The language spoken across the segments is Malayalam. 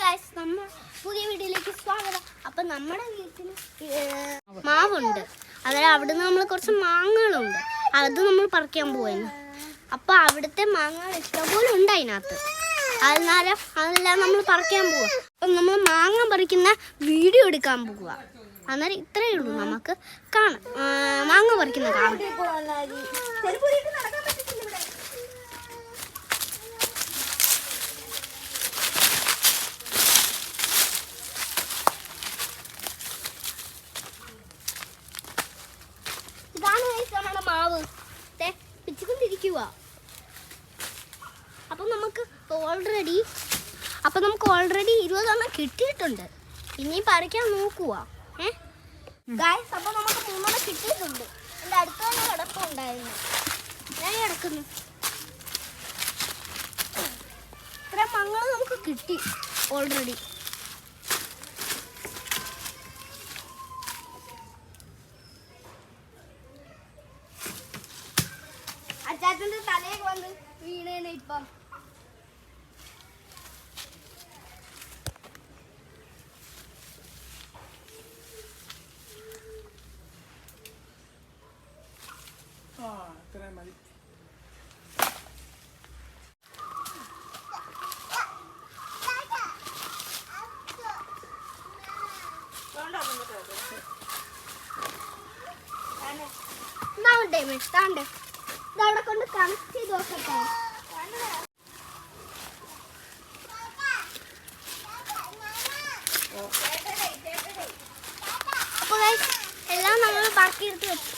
ഗൈസ്, നമ്മൾ പുതിയ വീഡിയോയിലേക്ക് സ്വാഗതം. അപ്പം നമ്മുടെ വീട്ടിൽ മാവുണ്ട്, അതായത് അവിടുന്ന് നമ്മൾ കുറച്ച് മാങ്ങകളുണ്ട്, അത് നമ്മൾ പറിക്കാൻ പോവായിരുന്നു. അപ്പം അവിടുത്തെ മാങ്ങകൾ ഇഷ്ടംപോലെ ഉണ്ട് അതിനകത്ത്. അതെല്ലാം നമ്മൾ പറിക്കാൻ പോവുക. അപ്പം നമ്മൾ മാങ്ങ പറിക്കുന്ന വീഡിയോ എടുക്കാൻ പോവുക. അന്നേരം ഇത്രയേ ഉള്ളൂ നമുക്ക് കാണാം, മാങ്ങ പറിക്കുന്ന കാണാം. ഇതാണ് നമ്മുടെ മാവ് പിച്ചുകൊണ്ടിരിക്കുക. അപ്പം നമുക്ക് ഓൾറെഡി 20 എണ്ണം കിട്ടിയിട്ടുണ്ട്. ഇനി പറിക്കാൻ നോക്കുക. ഗായ്സ്, അപ്പം നമുക്ക് 3 എണ്ണം കിട്ടിയിട്ടുണ്ട്. എൻ്റെ അടുത്ത് തന്നെ കിടപ്പുണ്ടായിരുന്നു, ഞാൻ കിടക്കുന്നു. ഇത്ര മങ്ങൾ നമുക്ക് കിട്ടി ഓൾറെഡി. അച്ചാച്ചന്റെ തലയൊക്കെ വന്ന് വീണേനെ ഇപ്പം. ഇതവിടെ കൊണ്ട് കണക്ട് ചെയ്ത് നോക്കട്ടെ. അപ്പൊ എല്ലാം നമ്മൾ പറക്കിയെടുത്ത് വെച്ചു.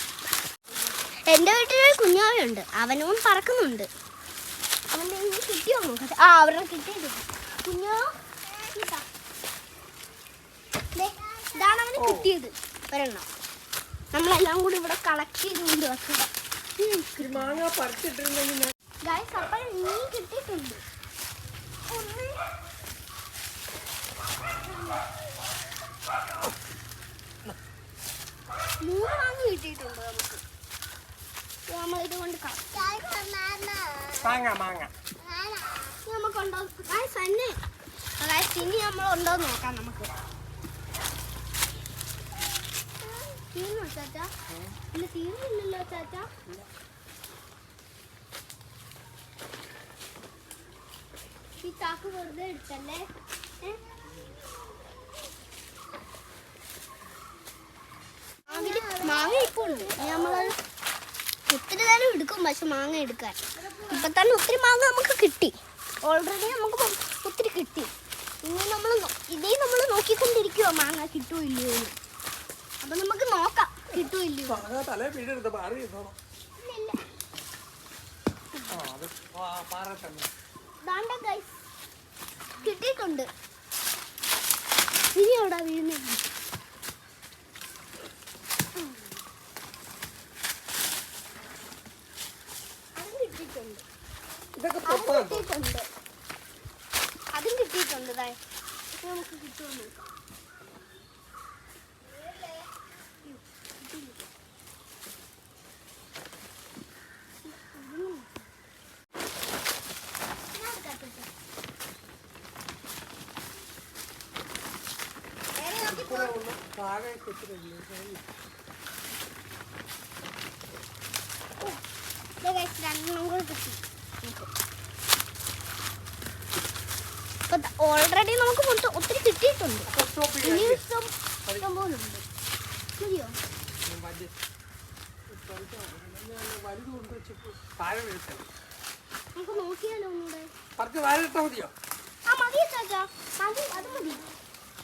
എൻ്റെ വീട്ടിലൊരു കുഞ്ഞാവയുണ്ട്, അവനും പറക്കുന്നുണ്ട്. അവൻ്റെ കിട്ടിയോ നോക്കട്ടെ. അവരുടെ കിട്ടിയിട്ടുണ്ട്. കുഞ്ഞോ, ഇതാണ് അവന് കിട്ടിയത്, ഒരെണ്ണം. നമ്മളെല്ലാം കൂടി ഇവിടെ കളക്ട് ചെയ്ത് കൊണ്ട് വെക്കുക. ഗൈസ്, അപ്പോൾ മീൻ കിട്ടിയിട്ടുണ്ട്. 3 മാങ്ങ കിട്ടിയിട്ടുണ്ട് നമുക്ക്. നമ്മളിത് കൊണ്ട് നമുക്കുണ്ടോ ഗൈസ്? തന്നെ ഗൈസ്, ഇനി നമ്മളുണ്ടോ നോക്കാം. നമുക്ക് തീർന്നോ ചാച്ചാ? ഇല്ല, തീർന്നില്ലല്ലോ ചാച്ചാ. ഈ ചാക്ക് വെറുതെ എടുത്തല്ലേ. മാങ്ങ ഇപ്പൊ ഉണ്ട്, നമ്മളത് ഒത്തിരി നേരം എടുക്കും. പക്ഷെ മാങ്ങ എടുക്കാൻ ഇപ്പൊ തന്നെ ഒത്തിരി മാങ്ങ നമുക്ക് കിട്ടി. ഓൾറെഡി നമുക്ക് ഒത്തിരി കിട്ടി. ഇനി നമ്മൾ നോക്കിക്കൊണ്ടിരിക്കുവോ മാങ്ങ കിട്ടുമോ ഇല്ലയോ എന്ന്. അപ്പൊ നമുക്ക് നോക്കാം കിട്ടുമോ ഇല്ലയോ. കിട്ടിയിട്ടുണ്ട്. ഇനി എവിടാ വീഴുന്നില്ല. അതും കിട്ടിയിട്ടുണ്ട്. നമുക്ക് കിട്ടുമോ നോക്കാം. ഓൾറെഡി നമുക്ക് ഒത്തിരി കിട്ടിയിട്ടുണ്ട്. ഇനി ഇഷ്ടം പോലുണ്ട്. ശരിയോ? നമുക്ക് നോക്കിയാലോ ഒന്നുകൂടെ. മതിയോ ചാച്ചാ? അത് മതി.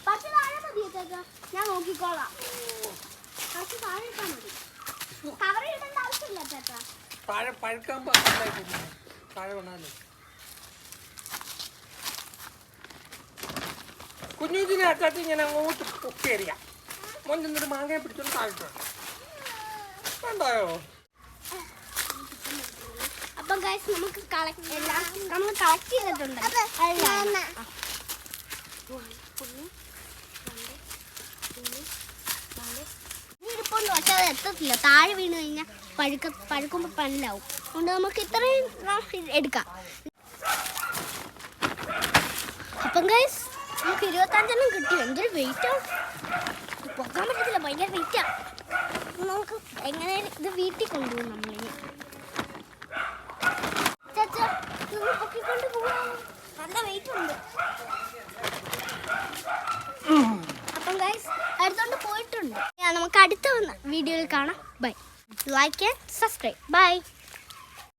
പക്ഷെ താഴെ മതിയോ ചാച്ചാ? ഞാൻ നോക്കിക്കോളാം. പക്ഷെ താഴെ ഇട്ടാൽ മതി. കവർ ഇടേണ്ട ആവശ്യമില്ല ചാച്ചാ. കുഞ്ഞുജിനെ അച്ചാച്ചി ഇങ്ങനെ അങ്ങോട്ട് പൊക്കി എറിയാം. മോൻ മാങ്ങയെ പിടിച്ചോണ്ട് താഴ്ത്തുണ്ട്. കണ്ടായോ? അപ്പൊ ഗൈസ്, നമുക്ക് നമ്മൾ കളക്ട് ചെയ്തിട്ടുണ്ട്. ഇരിപ്പൊന്നും പക്ഷെ അത് എത്തത്തില്ല. താഴെ വീണ് കഴിഞ്ഞാൽ പഴുക്കുമ്പോൾ പല്ലാവും. അതുകൊണ്ട് നമുക്ക് ഇത്രയും എടുക്കാം. അപ്പം ഗൈസ്, നമുക്ക് 25 കിട്ടി. എന്തൊരു വെയിറ്റാ, പൊക്കാൻ പറ്റത്തില്ല, ഭയങ്കര വെയിറ്റാ. നമുക്ക് എങ്ങനെയാലും ഇത് വീട്ടിൽ കൊണ്ടുപോകും നമ്മളിനി. പൊക്കിക്കൊണ്ട് പോവാ, നല്ല വെയിറ്റ് ഉണ്ട്. അപ്പം ഗൈസ് അടുത്തോണ്ട് പോയിട്ടുണ്ട്. നമുക്ക് അടുത്ത വീഡിയോയിൽ കാണാം. Bye. Like and subscribe. By.